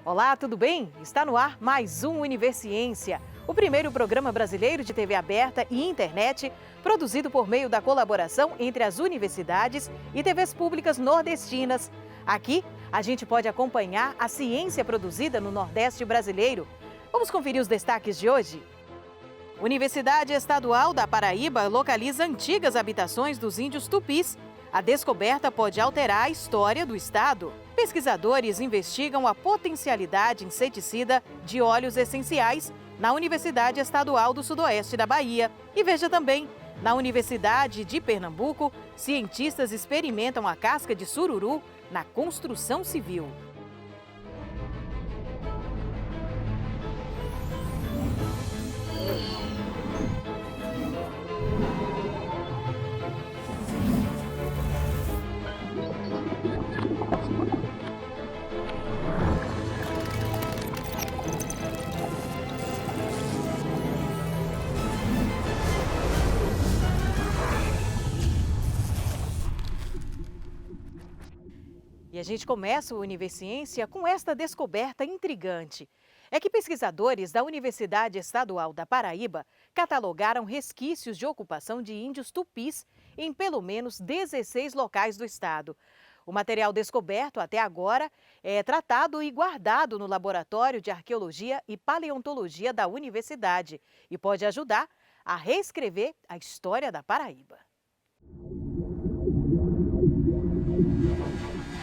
Olá, tudo bem? Está no ar mais um Universiência, o primeiro programa brasileiro de TV aberta e internet, produzido por meio da colaboração entre as universidades e TVs públicas nordestinas. Aqui, a gente pode acompanhar a ciência produzida no Nordeste brasileiro. Vamos conferir os destaques de hoje? Universidade Estadual da Paraíba localiza antigas habitações dos índios tupis. A descoberta pode alterar a história do estado. Pesquisadores investigam a potencialidade inseticida de óleos essenciais na Universidade Estadual do Sudoeste da Bahia. E veja também, na Universidade de Pernambuco, cientistas experimentam a casca de sururu na construção civil. E a gente começa o Universiência com esta descoberta intrigante. É que pesquisadores da Universidade Estadual da Paraíba catalogaram resquícios de ocupação de índios tupis em pelo menos 16 locais do estado. O material descoberto até agora é tratado e guardado no Laboratório de Arqueologia e Paleontologia da Universidade e pode ajudar a reescrever a história da Paraíba.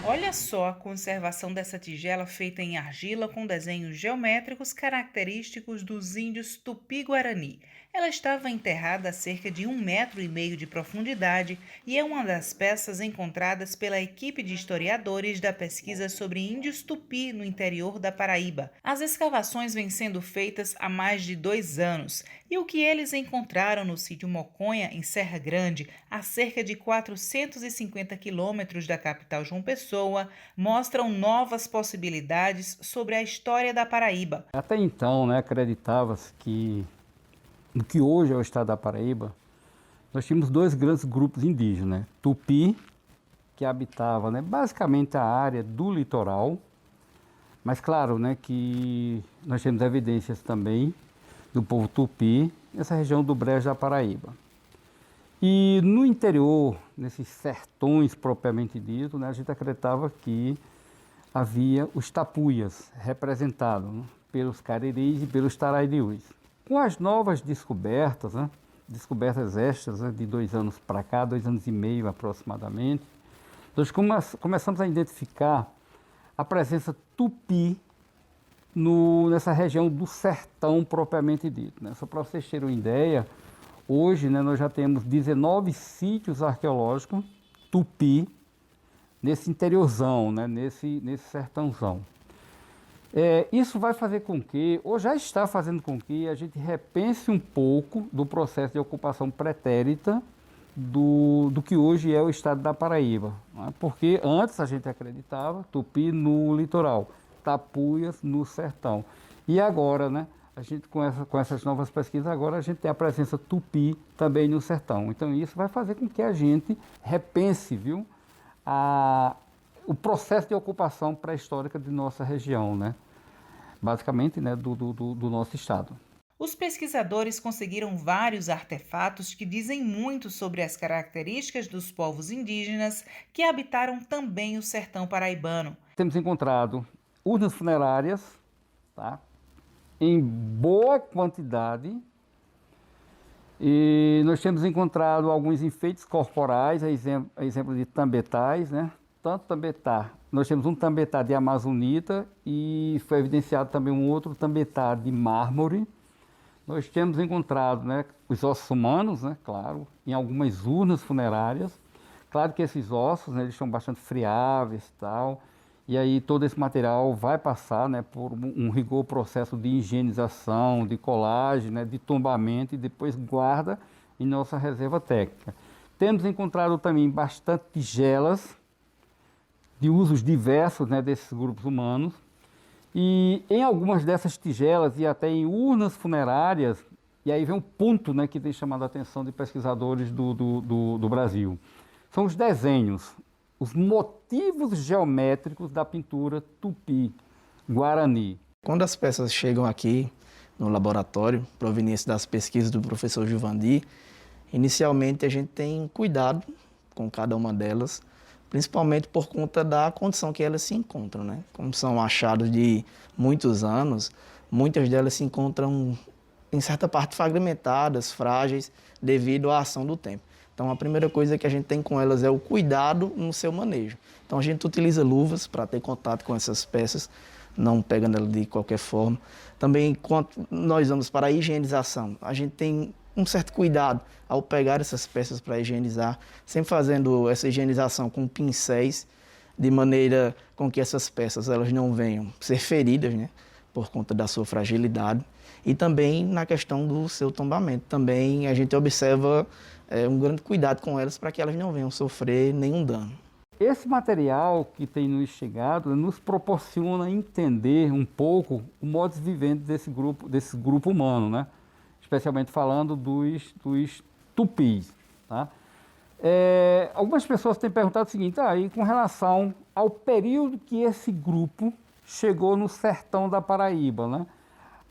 Olha só a conservação dessa tigela feita em argila com desenhos geométricos característicos dos índios Tupi-Guarani. Ela estava enterrada a cerca de 1,5 metros de profundidade e é uma das peças encontradas pela equipe de historiadores da pesquisa sobre índios Tupi no interior da Paraíba. As escavações vêm sendo feitas há mais de 2 anos e o que eles encontraram no sítio Moconha, em Serra Grande, a cerca de 450 quilômetros da capital João Pessoa, mostram novas possibilidades sobre a história da Paraíba. Até então, acreditava-se que no que hoje é o estado da Paraíba, nós tínhamos dois grandes grupos indígenas, Tupi, que habitava basicamente a área do litoral, mas claro que nós temos evidências também do povo Tupi nessa região do Brejo da Paraíba. E no interior, nesses sertões propriamente dito, a gente acreditava que havia os tapuias, representados pelos cariris e pelos taraidius. Com as novas descobertas, descobertas estas de 2 anos para cá, 2 anos e meio aproximadamente, nós começamos a identificar a presença tupi nessa região do sertão propriamente dito. Só para vocês terem uma ideia, hoje nós já temos 19 sítios arqueológicos tupi nesse interiorzão, nesse sertãozão. Isso vai fazer com que, ou já está fazendo com que, a gente repense um pouco do processo de ocupação pretérita do que hoje é o estado da Paraíba. Porque antes a gente acreditava tupi no litoral, tapuias no sertão. E agora, a gente com essas novas pesquisas, agora a gente tem a presença tupi também no sertão. Então isso vai fazer com que a gente repense, o processo de ocupação pré-histórica de nossa região, basicamente do nosso estado. Os pesquisadores conseguiram vários artefatos que dizem muito sobre as características dos povos indígenas que habitaram também o sertão paraibano. Temos encontrado urnas funerárias, em boa quantidade, e nós temos encontrado alguns enfeites corporais, a exemplo de tambetais, tanto tambetá. Nós temos um tambetá de amazonita e foi evidenciado também um outro tambetá de mármore. Nós temos encontrado os ossos humanos, claro, em algumas urnas funerárias. Claro que esses ossos eles são bastante friáveis e tal, e aí todo esse material vai passar por um rigor processo de higienização, de colagem, de tombamento e depois guarda em nossa reserva técnica. Temos encontrado também bastante tigelas de usos diversos desses grupos humanos. E em algumas dessas tigelas e até em urnas funerárias, e aí vem um ponto que tem chamado a atenção de pesquisadores do Brasil, são os desenhos, os motivos geométricos da pintura tupi. guarani. Quando as peças chegam aqui no laboratório, provenientes das pesquisas do professor Juvandi, inicialmente a gente tem cuidado com cada uma delas, principalmente por conta da condição que elas se encontram, né? Como são achados de muitos anos, muitas delas se encontram, em certa parte, fragmentadas, frágeis, devido à ação do tempo. Então, a primeira coisa que a gente tem com elas é o cuidado no seu manejo. Então, a gente utiliza luvas para ter contato com essas peças, não pegando elas de qualquer forma. Também, quando nós vamos para a higienização, a gente tem um certo cuidado ao pegar essas peças para higienizar, sempre fazendo essa higienização com pincéis, de maneira com que essas peças elas não venham ser feridas, né, por conta da sua fragilidade. E também na questão do seu tombamento, também a gente observa um grande cuidado com elas para que elas não venham sofrer nenhum dano. Esse material que tem nos chegado nos proporciona entender um pouco o modus vivendi desse grupo humano, né? Especialmente falando dos tupis. Tá? Algumas pessoas têm perguntado o seguinte, e com relação ao período que esse grupo chegou no sertão da Paraíba, né?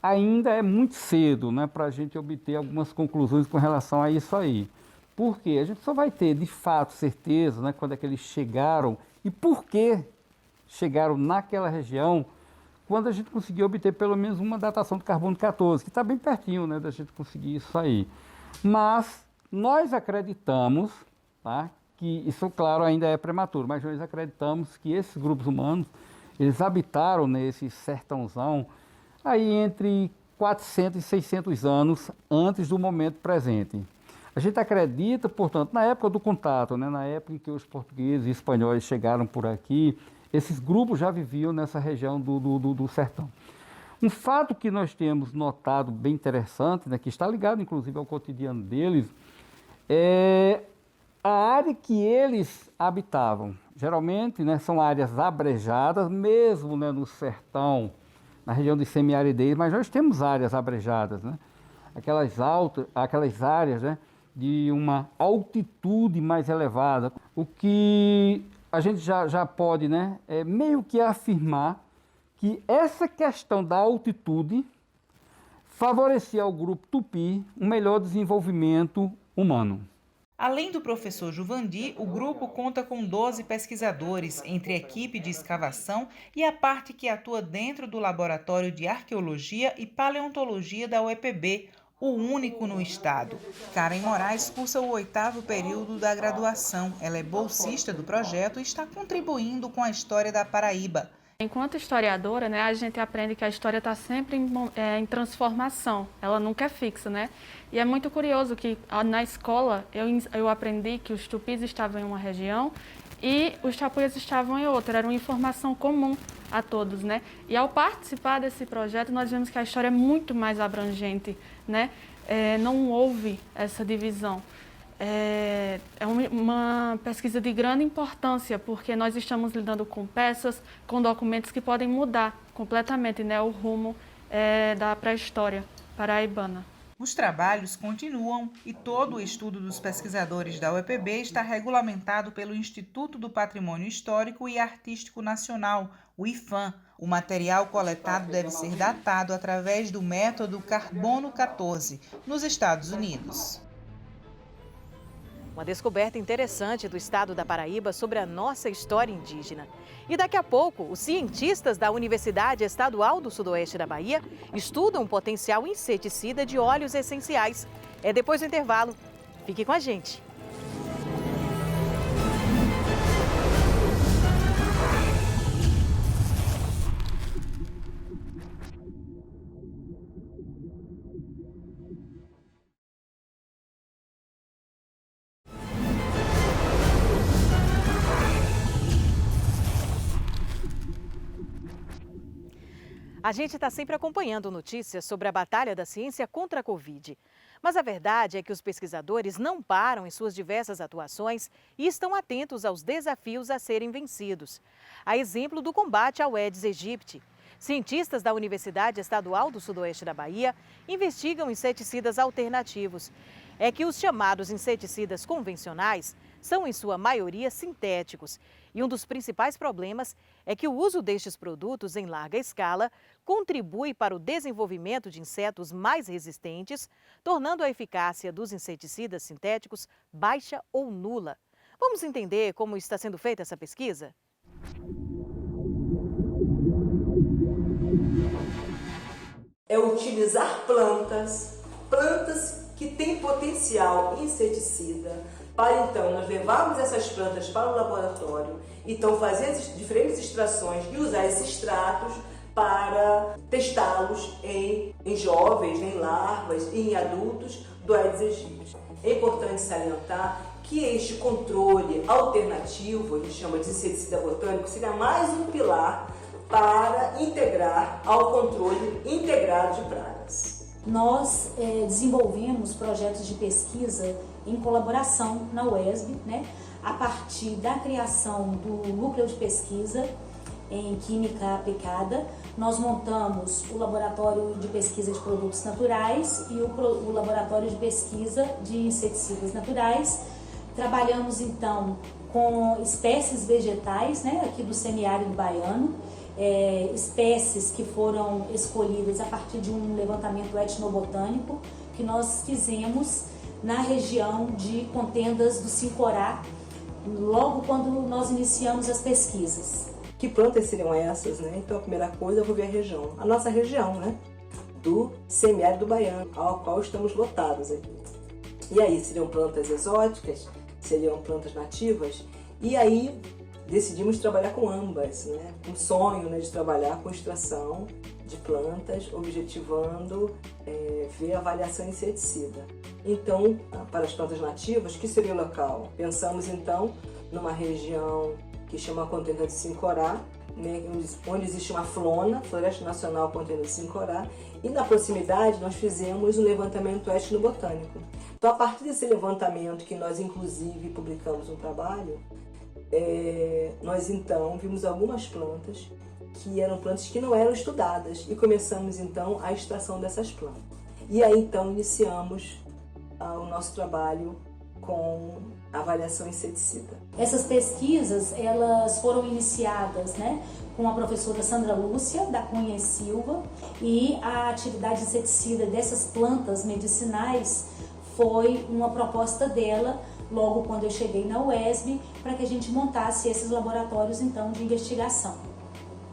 Ainda é muito cedo, né, para a gente obter algumas conclusões com relação a isso aí. Por quê? A gente só vai ter, de fato, certeza, né, quando é que eles chegaram e por que chegaram naquela região, quando a gente conseguir obter pelo menos uma datação do carbono 14, que está bem pertinho, né, da gente conseguir isso aí. Mas nós acreditamos, tá, que isso, claro, ainda é prematuro, mas nós acreditamos que esses grupos humanos, eles habitaram nesse sertãozão aí entre 400 e 600 anos antes do momento presente. A gente acredita, portanto, na época do contato, né, na época em que os portugueses e espanhóis chegaram por aqui, esses grupos já viviam nessa região do sertão. Um fato que nós temos notado bem interessante, né, que está ligado inclusive ao cotidiano deles, é a área que eles habitavam. Geralmente, né, são áreas abrejadas, mesmo, né, no sertão, na região de semiaridez, mas nós temos áreas abrejadas, né? Aquelas áreas, né, de uma altitude mais elevada, o que a gente já pode, né, meio que afirmar que essa questão da altitude favorecia ao grupo tupi um melhor desenvolvimento humano. Além do professor Juvandi, o grupo conta com 12 pesquisadores, entre a equipe de escavação e a parte que atua dentro do Laboratório de Arqueologia e Paleontologia da UEPB, o único no estado. Karen Moraes cursa o 8º período da graduação. Ela é bolsista do projeto e está contribuindo com a história da Paraíba. Enquanto historiadora, né, a gente aprende que a história está sempre em transformação, ela nunca é fixa, né? E é muito curioso que na escola eu aprendi que os tupis estavam em uma região e os tapuias estavam em outra, era uma informação comum a todos, né? E ao participar desse projeto, nós vemos que a história é muito mais abrangente, né? Não houve essa divisão. É uma pesquisa de grande importância, porque nós estamos lidando com peças, com documentos que podem mudar completamente, né, o rumo da pré-história paraibana. Os trabalhos continuam e todo o estudo dos pesquisadores da UEPB está regulamentado pelo Instituto do Patrimônio Histórico e Artístico Nacional, o IPHAN. O material coletado deve ser datado através do método Carbono 14, nos Estados Unidos. Uma descoberta interessante do estado da Paraíba sobre a nossa história indígena. E daqui a pouco, os cientistas da Universidade Estadual do Sudoeste da Bahia estudam o potencial inseticida de óleos essenciais. É depois do intervalo. Fique com a gente. A gente está sempre acompanhando notícias sobre a batalha da ciência contra a Covid. Mas a verdade é que os pesquisadores não param em suas diversas atuações e estão atentos aos desafios a serem vencidos. A exemplo do combate ao Aedes aegypti. Cientistas da Universidade Estadual do Sudoeste da Bahia investigam inseticidas alternativos. É que os chamados inseticidas convencionais são em sua maioria sintéticos. E um dos principais problemas é que o uso destes produtos em larga escala contribui para o desenvolvimento de insetos mais resistentes, tornando a eficácia dos inseticidas sintéticos baixa ou nula. Vamos entender como está sendo feita essa pesquisa? É utilizar plantas que têm potencial inseticida, para então nós levarmos essas plantas para o laboratório, então fazer as diferentes extrações e usar esses extratos para testá-los em jovens, em larvas e em adultos do Aedes aegypti. É importante salientar que este controle alternativo, a gente chama de inseticida botânico, seria mais um pilar para integrar ao controle integrado de pragas. Nós desenvolvemos projetos de pesquisa em colaboração na UESB, a partir da criação do núcleo de pesquisa em química aplicada. Nós montamos o laboratório de pesquisa de produtos naturais e o laboratório de pesquisa de inseticidas naturais. Trabalhamos então com espécies vegetais, aqui do semiárido baiano, espécies que foram escolhidas a partir de um levantamento etnobotânico que nós fizemos na região de Contendas do Sincorá, logo quando nós iniciamos as pesquisas. Que plantas seriam essas, Então a primeira coisa eu vou ver a região, a nossa região, do semiárido baiano, ao qual estamos lotados aqui. E aí, seriam plantas exóticas, seriam plantas nativas, e aí decidimos trabalhar com ambas, um sonho de trabalhar com extração de plantas, objetivando ver a avaliação inseticida. Então, para as plantas nativas, que seria o local? Pensamos então numa região que chama Contenda de Sincorá, onde existe uma flona, Floresta Nacional Contenda de Sincorá, e na proximidade nós fizemos um levantamento etnobotânico. Então, a partir desse levantamento, que nós inclusive publicamos um trabalho, nós então vimos algumas plantas que eram plantas que não eram estudadas e começamos então a extração dessas plantas. E aí então iniciamos o nosso trabalho com avaliação inseticida. Essas pesquisas elas foram iniciadas com a professora Sandra Lúcia, da Cunha e Silva, e a atividade inseticida dessas plantas medicinais foi uma proposta dela logo quando eu cheguei na UESB, para que a gente montasse esses laboratórios então de investigação.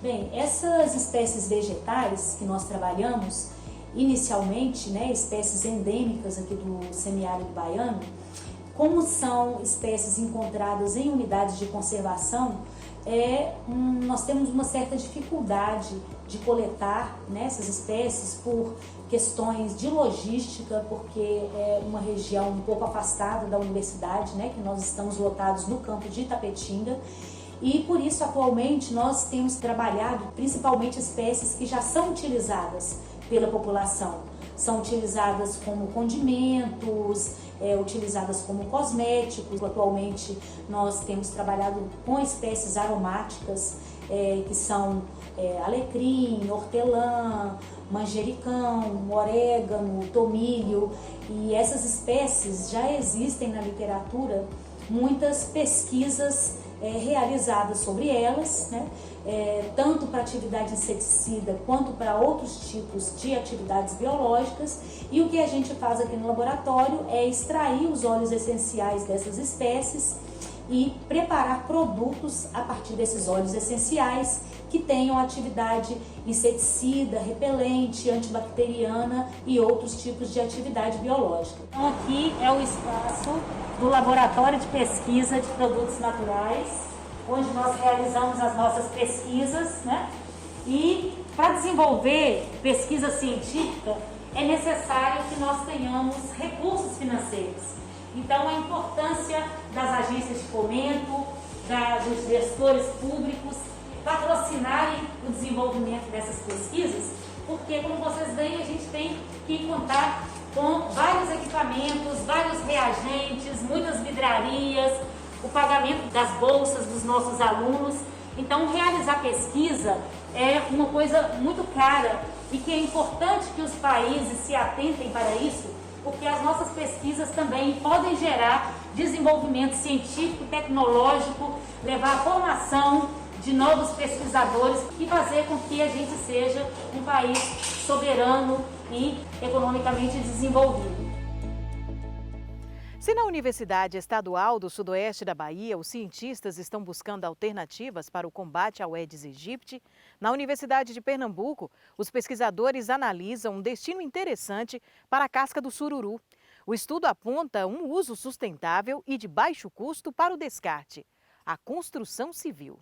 Bem, essas espécies vegetais que nós trabalhamos, inicialmente, espécies endêmicas aqui do semiárido baiano, como são espécies encontradas em unidades de conservação, nós temos uma certa dificuldade de coletar essas espécies por questões de logística, porque é uma região um pouco afastada da universidade, que nós estamos lotados no campo de Itapetinga, e por isso atualmente nós temos trabalhado principalmente espécies que já são utilizadas pela população. São utilizadas como condimentos, utilizadas como cosméticos. Atualmente nós temos trabalhado com espécies aromáticas, que são alecrim, hortelã, manjericão, orégano, tomilho, e essas espécies já existem na literatura muitas pesquisas realizadas sobre elas, tanto para atividade inseticida quanto para outros tipos de atividades biológicas, e o que a gente faz aqui no laboratório é extrair os óleos essenciais dessas espécies e preparar produtos a partir desses óleos essenciais que tenham atividade inseticida, repelente, antibacteriana e outros tipos de atividade biológica. Então aqui é o espaço do Laboratório de Pesquisa de Produtos Naturais, onde nós realizamos as nossas pesquisas, E para desenvolver pesquisa científica é necessário que nós tenhamos recursos financeiros. Então, a importância das agências de fomento, dos gestores públicos, patrocinarem o desenvolvimento dessas pesquisas, porque, como vocês veem, a gente tem que contar com vários equipamentos, vários reagentes, muitas vidrarias, o pagamento das bolsas dos nossos alunos. Então, realizar pesquisa é uma coisa muito cara e que é importante que os países se atentem para isso, porque as nossas pesquisas também podem gerar desenvolvimento científico e tecnológico, levar a formação de novos pesquisadores e fazer com que a gente seja um país soberano e economicamente desenvolvido. Se na Universidade Estadual do Sudoeste da Bahia os cientistas estão buscando alternativas para o combate ao Aedes aegypti, na Universidade de Pernambuco, os pesquisadores analisam um destino interessante para a casca do sururu. O estudo aponta um uso sustentável e de baixo custo para o descarte: a construção civil.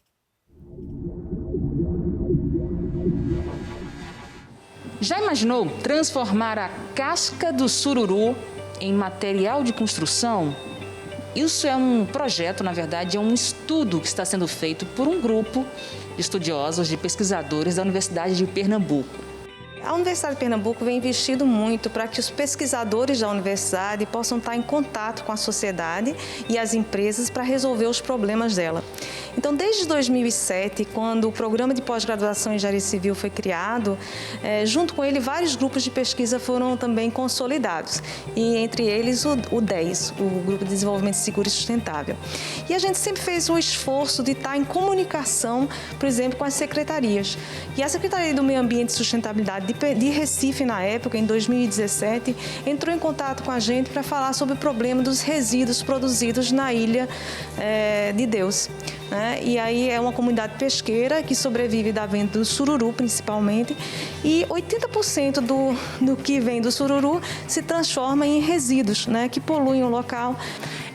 Já imaginou transformar a casca do sururu em material de construção? Isso é um projeto, na verdade, é um estudo que está sendo feito por um grupo de estudiosos, de pesquisadores da Universidade de Pernambuco. A Universidade de Pernambuco vem investindo muito para que os pesquisadores da universidade possam estar em contato com a sociedade e as empresas para resolver os problemas dela. Então, desde 2007, quando o programa de pós-graduação em engenharia civil foi criado, junto com ele vários grupos de pesquisa foram também consolidados, e entre eles o DES, o Grupo de Desenvolvimento Seguro e Sustentável. E a gente sempre fez um esforço de estar em comunicação, por exemplo, com as secretarias. E a Secretaria do Meio Ambiente e Sustentabilidade de Recife, na época, em 2017, entrou em contato com a gente para falar sobre o problema dos resíduos produzidos na Ilha de Deus. E aí é uma comunidade pesqueira que sobrevive da venda do sururu, principalmente, e 80% do que vem do sururu se transforma em resíduos, que poluem o local.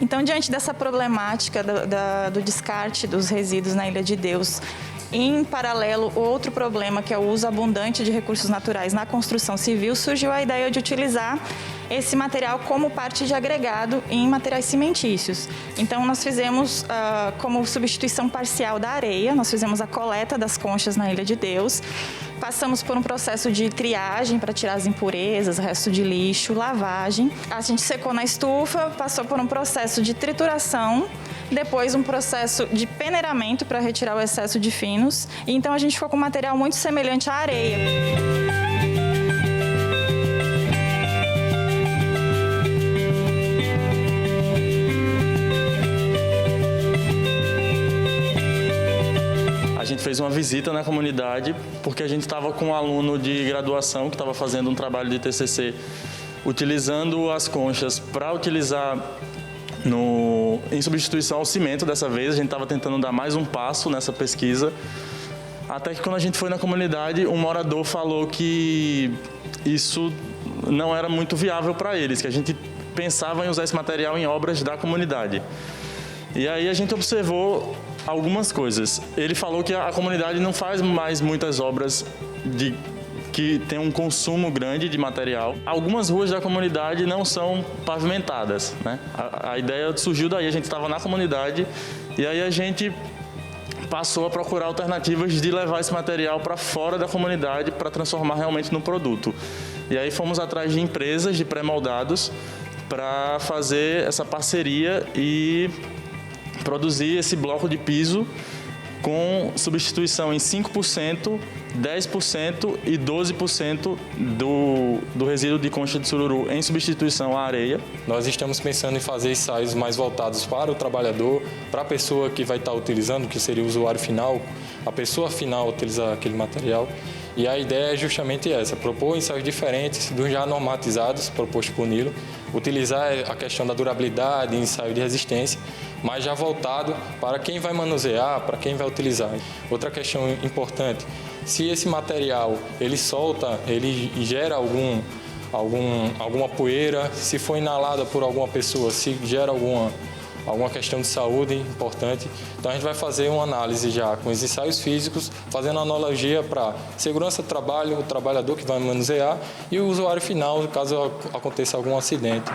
Então, diante dessa problemática do descarte dos resíduos na Ilha de Deus, em paralelo, outro problema, que é o uso abundante de recursos naturais na construção civil, surgiu a ideia de utilizar esse material como parte de agregado em materiais cimentícios. Então, nós fizemos como substituição parcial da areia, nós fizemos a coleta das conchas na Ilha de Deus, passamos por um processo de triagem para tirar as impurezas, resto de lixo, lavagem. A gente secou na estufa, passou por um processo de trituração, depois um processo de peneiramento para retirar o excesso de finos. E então a gente ficou com um material muito semelhante à areia. A gente fez uma visita na comunidade porque a gente estava com um aluno de graduação que estava fazendo um trabalho de TCC utilizando as conchas para utilizar em substituição ao cimento. Dessa vez a gente estava tentando dar mais um passo nessa pesquisa, até que quando a gente foi na comunidade, um morador falou que isso não era muito viável para eles, que a gente pensava em usar esse material em obras da comunidade. E aí a gente observou algumas coisas. Ele falou que a comunidade não faz mais muitas obras que tem um consumo grande de material. Algumas ruas da comunidade não são pavimentadas, A ideia surgiu daí, a gente estava na comunidade e aí a gente passou a procurar alternativas de levar esse material para fora da comunidade para transformar realmente no produto. E aí fomos atrás de empresas de pré-moldados para fazer essa parceria e produzir esse bloco de piso com substituição em 5%, 10% e 12% do resíduo de concha de sururu em substituição à areia. Nós estamos pensando em fazer ensaios mais voltados para o trabalhador, para a pessoa que vai estar utilizando, que seria o usuário final, a pessoa final utilizar aquele material. E a ideia é justamente essa, propor ensaios diferentes dos já normatizados, propostos por Nilo, utilizar a questão da durabilidade, ensaio de resistência, mas já voltado para quem vai manusear, para quem vai utilizar. Outra questão importante, se esse material ele solta, ele gera alguma poeira, se for inalada por alguma pessoa, se gera alguma questão de saúde importante. Então a gente vai fazer uma análise já com os ensaios físicos, fazendo analogia para segurança do trabalho, o trabalhador que vai manusear e o usuário final, caso aconteça algum acidente.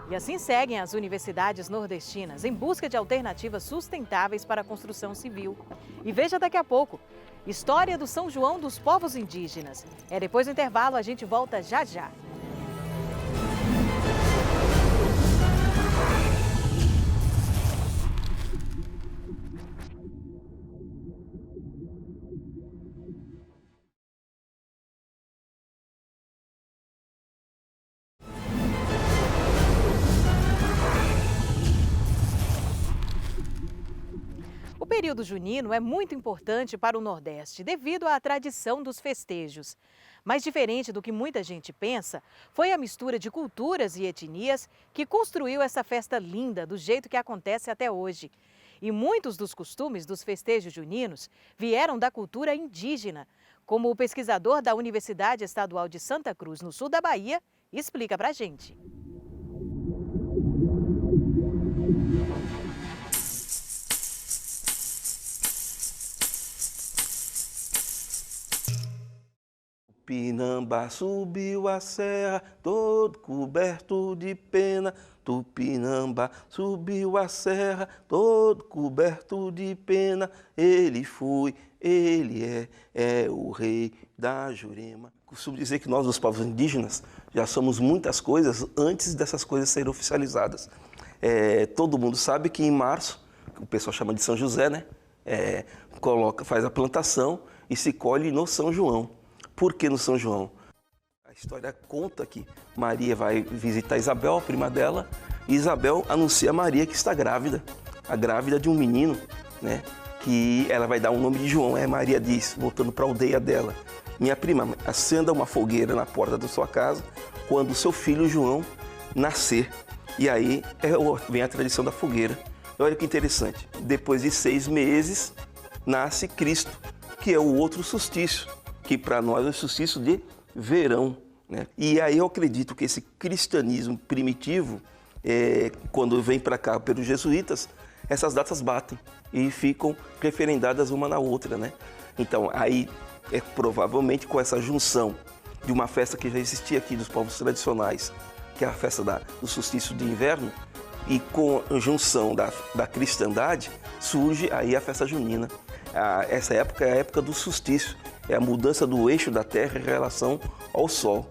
E assim seguem as universidades nordestinas em busca de alternativas sustentáveis para a construção civil. E veja daqui a pouco, história do São João dos povos indígenas. Depois do intervalo, a gente volta já já. período junino é muito importante para o Nordeste devido à tradição dos festejos. Mas diferente do que muita gente pensa, foi a mistura de culturas e etnias que construiu essa festa linda do jeito que acontece até hoje. E muitos dos costumes dos festejos juninos vieram da cultura indígena, como o pesquisador da Universidade Estadual de Santa Cruz, no sul da Bahia, explica pra gente. Tupinambá subiu a serra, todo coberto de pena. Tupinambá subiu a serra, todo coberto de pena. Ele foi, ele é o rei da Jurema. Costumo dizer que nós, os povos indígenas, já somos muitas coisas antes dessas coisas serem oficializadas. Todo mundo sabe que em março, o pessoal chama de São José, né? Faz a plantação e se colhe no São João. Por que no São João? A história conta que Maria vai visitar Isabel, a prima dela, e Isabel anuncia a Maria que está grávida, a grávida de um menino, né? Que ela vai dar o nome de João. Maria diz, voltando para a aldeia dela: minha prima, acenda uma fogueira na porta da sua casa quando o seu filho João nascer. E aí vem a tradição da fogueira. Olha que interessante, depois de 6 meses nasce Cristo, que é o outro solstício, que para nós é o solstício de verão, né? E aí eu acredito que esse cristianismo primitivo, quando vem para cá pelos jesuítas, essas datas batem e ficam referendadas uma na outra, né? Então aí provavelmente com essa junção de uma festa que já existia aqui dos povos tradicionais, que é a festa do solstício de inverno, e com a junção da cristandade, surge aí a festa junina. Essa época é a época do solstício, é a mudança do eixo da Terra em relação ao Sol,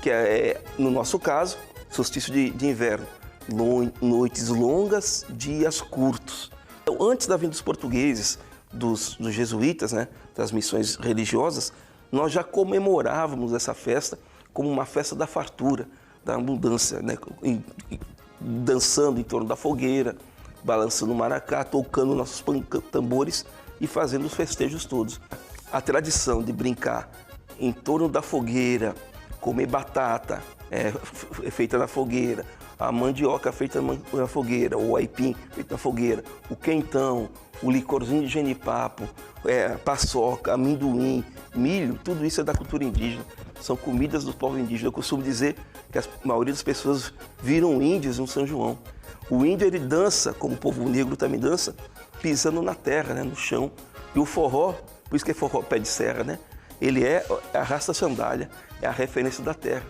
que é, no nosso caso, solstício de inverno, noites longas, dias curtos. Então, antes da vinda dos portugueses, dos jesuítas, né, das missões religiosas, nós já comemorávamos essa festa como uma festa da fartura, da abundância, né, dançando em torno da fogueira, balançando o maracá, tocando nossos tambores e fazendo os festejos todos. A tradição de brincar em torno da fogueira, comer batata feita na fogueira, a mandioca feita na fogueira, o aipim feito na fogueira, o quentão, o licorzinho de genipapo, paçoca, amendoim, milho, tudo isso é da cultura indígena. São comidas do povo indígena. Eu costumo dizer que a maioria das pessoas viram índios no São João. O índio, ele dança, como o povo negro também dança, pisando na terra, né, no chão. E o forró, por isso que é forró pé de serra, né? Ele arrasta a sandália, é a referência da terra.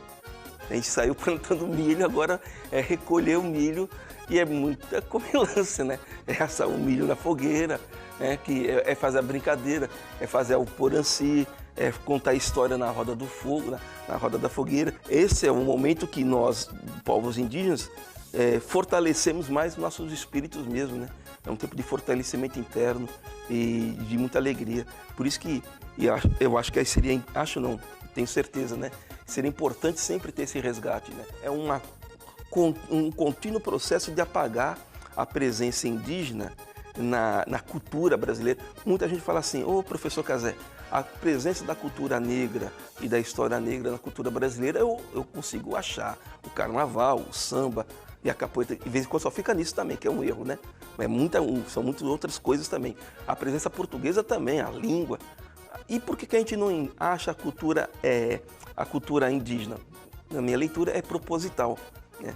A gente saiu plantando milho, agora é recolher o milho e é muita comilança, né? É assar o milho na fogueira, que é fazer a brincadeira, é fazer o poranci, é contar a história na roda do fogo, na roda da fogueira. Esse é um momento que nós, povos indígenas, fortalecemos mais nossos espíritos mesmo, né? É um tempo de fortalecimento interno e de muita alegria. Por isso que eu acho que aí seria, tenho certeza, né? Seria importante sempre ter esse resgate, né? É um contínuo processo de apagar a presença indígena na cultura brasileira. Muita gente fala assim: ô professor Cazé, a presença da cultura negra e da história negra na cultura brasileira eu consigo achar. O carnaval, o samba e a capoeira, de vez em quando só fica nisso também, que é um erro, né? São muitas outras coisas também. A presença portuguesa também, a língua. E por que a gente não acha a cultura indígena? Na minha leitura é proposital, né?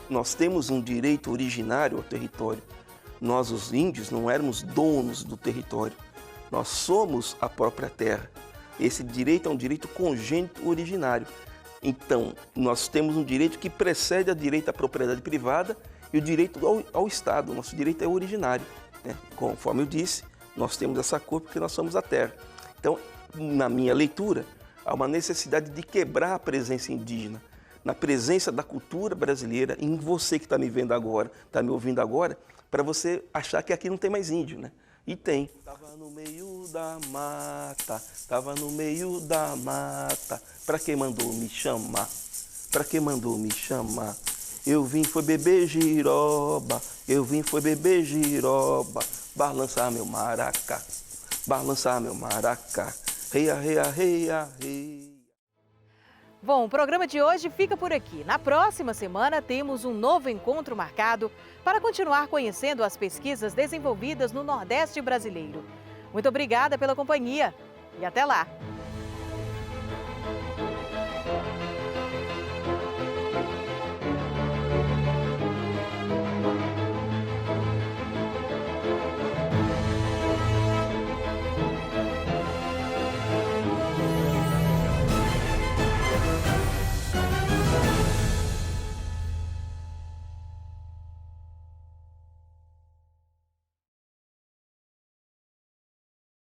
Nós temos um direito originário ao território. Nós, os índios, não éramos donos do território. Nós somos a própria terra. Esse direito é um direito congênito originário. Então, nós temos um direito que precede o direito à propriedade privada e o direito ao Estado. O nosso direito é originário, né? Conforme eu disse, nós temos essa cor porque nós somos a terra. Então, na minha leitura, há uma necessidade de quebrar a presença indígena, na presença da cultura brasileira, em você que está me vendo agora, está me ouvindo agora, para você achar que aqui não tem mais índio, né? E tem. Tava no meio da mata, tava no meio da mata, pra quem mandou me chamar? Pra quem mandou me chamar? Eu vim foi beber giroba, eu vim foi beber giroba, balança meu maracá, balança meu maracá, reia, reia, reia, reia. Bom, o programa de hoje fica por aqui. Na próxima semana temos um novo encontro marcado para continuar conhecendo as pesquisas desenvolvidas no Nordeste brasileiro. Muito obrigada pela companhia e até lá!